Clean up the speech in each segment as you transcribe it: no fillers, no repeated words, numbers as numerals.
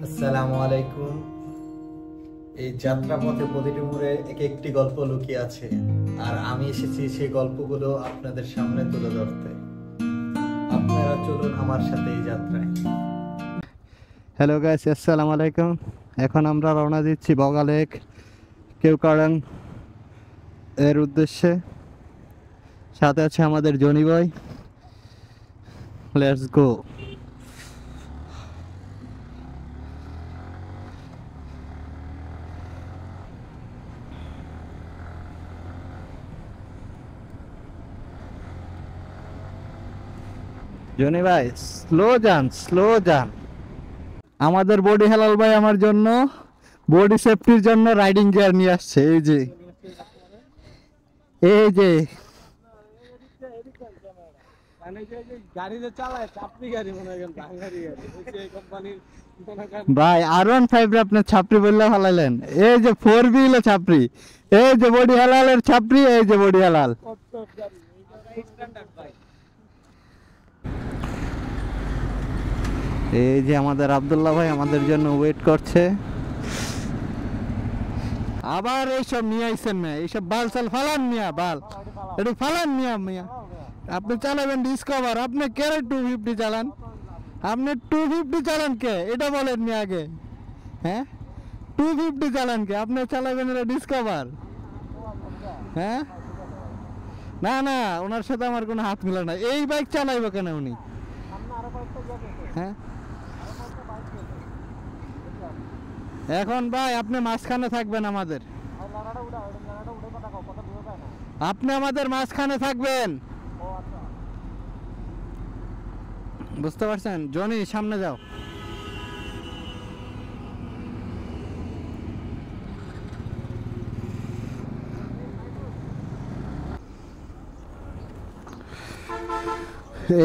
আসসালামু আলাইকুম। এই যাত্রাপথে প্রতিটি মোড়ে এক একটি গল্প লুকিয়ে আছে, আর আমি এসেছি সেই গল্পগুলো আপনাদের সামনে তুলে ধরতে। আপনারা চলুন আমার সাথে এই যাত্রায়। হ্যালো গাইস, আসসালামু আলাইকুম। এখন আমরা রওনা দিচ্ছি বগালেক কেওকারাং এর উদ্দেশ্যে। সাথে আছে আমাদের জনি ভাই। Let's go. জনি ভাই স্লো যান, স্লো যান। আমাদের বডি হেলাল ভাই আমার জন্য বডি সেফটির জন্য রাইডিং গিয়ার নিয়ে আসছে। এই যে ভাই R15 আপনার ছাপড়ি বললে ফালাইলেন। এই যে 4 হুইলে ছাপড়ি, এই যে বডি হেলালের ছাপড়ি, এই যে বডি হেলাল। এই যে আমাদের আব্দুল্লাহ ভাই আমাদের জন্য ওয়েট করছে। আবার এইসব নিয়ে আইছেন না, এইসব বাল চাল ফালান মিয়া, বাল একটু ফালান মিয়া। আপনি চালাবেন ডিসকভার, আপনি কে 250 চালান? আপনি 250 চালান কে এটা বলেন নি আগে। হ্যাঁ 250 চালান কে? আপনি চালাবেন এটা ডিসকভার। হ্যাঁ না না, ওনার সাথে আমার কোনো হাত মিলা না। এই বাইক চালাইবো কেন উনি? হ্যাঁ এখন ভাই আপনি মাঝখানে থাকবেন আমাদের, আপনি আমাদের মাঝখানে থাকবেন, বুঝতে পারছেন? জনি সামনে যাও।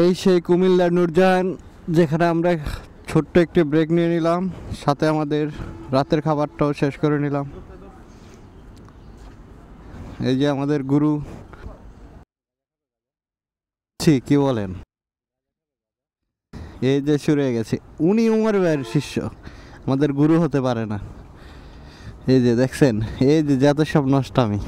এই সেই কুমিল্লার নূরজাহান, যেখানে আমরা ছোট্ট একটি ব্রেক নিয়ে নিলাম, সাথে আমাদের রাতের খাবারটাও শেষ করে নিলাম। এই যে আমাদের গুরু, কি বলেন, এই যে শুরু হয়ে গেছে। উনি উমর ভাইয়ের শিষ্য, আমাদের গুরু হতে পারে না। এই যে দেখছেন, এই যে যত সব নষ্টামি।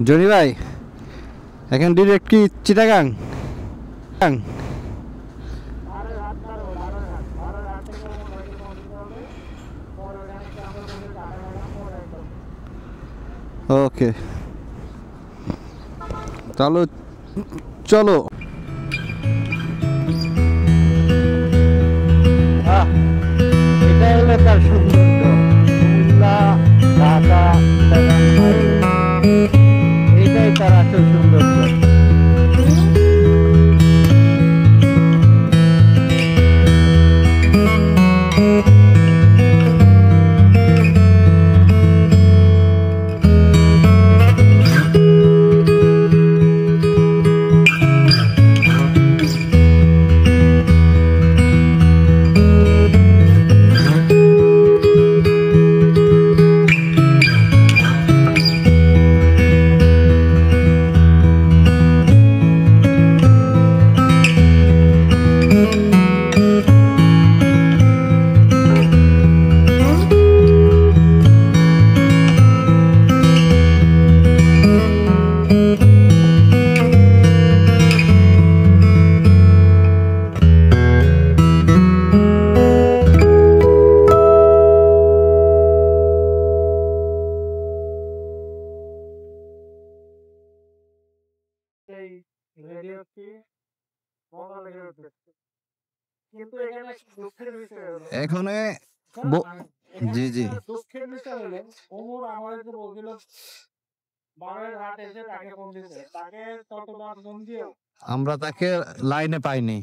জনি ভাই এখন ডিরেক্ট কি চিটাগাং? ওকে চলো চলো। এটাই হলো তার সৌন্দর্য, ঢাকা, এটাই তার আসল সৌন্দর্য। এখানে জি জি আমরা তাকে লাইনে পাইনি।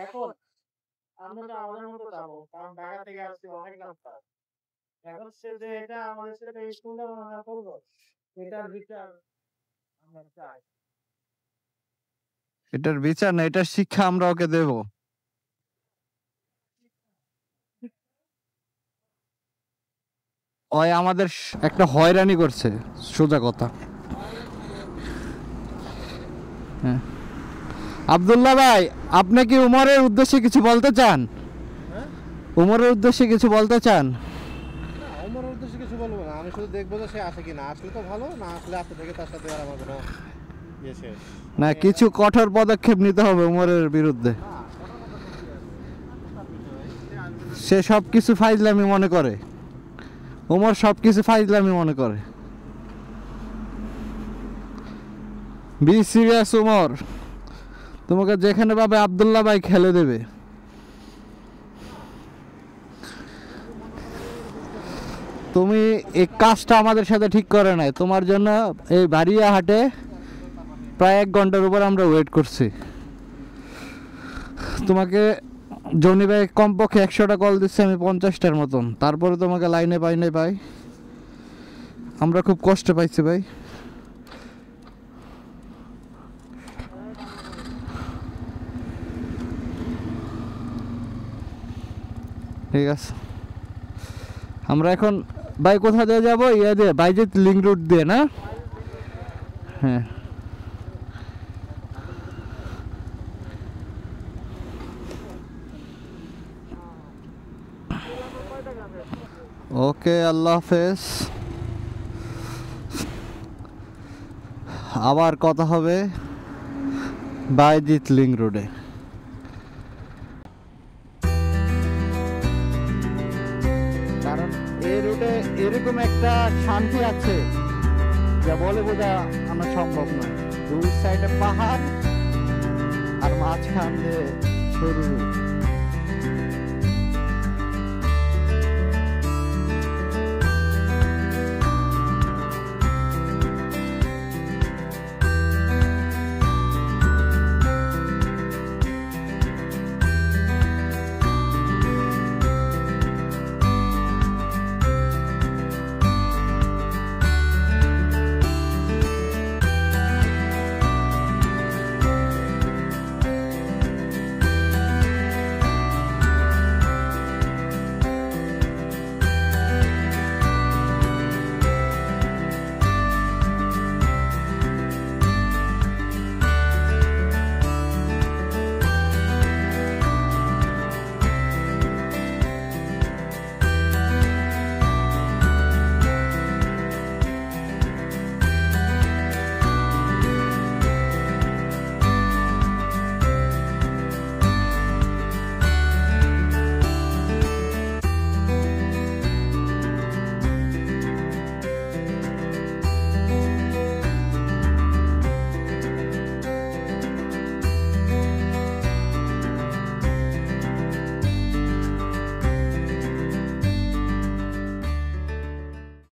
এখন আমরা তো আমাদের মতো যাবো, কারণ ঢাকা থেকে আসছি অনেক রাস্তা। এখন সে যে এটা আমাদের সাথে স্কুলে আমরা করবো, এটার বিচার আমরা চাই। এটার বিচার না, এটার শিক্ষা আমরা ওকে দেব। ওই আমাদের একটা হয়রানি করছে, সোজা কথা। হ্যাঁ আব্দুল্লাহ ভাই, আপনি কি উমরের উদ্দেশ্যে কিছু বলতে চান? উমরের উদ্দেশ্যে কিছু বলতে চান? উমরের উদ্দেশ্যে কিছু বলবো না, আমি শুধু দেখবো যে সে আসে কিনা। আসলে তো ভালো, না আসলে আসতে থেকে তার সাথে আর আমার কোনো ইয়ে শেষ। না, কিছু কঠোর পদক্ষেপ নিতে হবে উমরের বিরুদ্ধে। সে সব কিছু ফাইজলামি মনে করে, উমর সব কিছু ফাইজলামি মনে করে। বি সিরিয়াস উমর, তোমাকে যেখানে পাবে আব্দুল্লাহ ভাই খেলে দেবে। তুমি এই কাজটা আমাদের সাথে ঠিক করে নাই, তোমার জন্য এই বাড়িয়া হাটে প্রায় 1 ঘন্টার উপর আমরা ওয়েট করছি। তোমাকে জনি ভাই কমপক্ষে 100টা কল দিচ্ছে, আমি 50টার মতন, তারপরে তোমাকে লাইনে পাই। আমরা খুব কষ্ট পাইছি ভাই। ঠিক আছে, আমরা এখন ভাই কোথা দিয়ে যাবো? ইয়ে দিয়ে, বাইজিৎ লিঙ্ক রুট দিয়ে না? হ্যাঁ, ওকে, আল্লাহ হাফেজ। আবার কথা হবে বাইজিৎ লিঙ্ক রোডে। কারণ এই রুটে এরকম একটা শান্তি আছে যা বলে বোঝা আমার সম্ভব নয়। দুই সাইডে পাহাড় আর মাঝখান দিয়ে সরু রুট।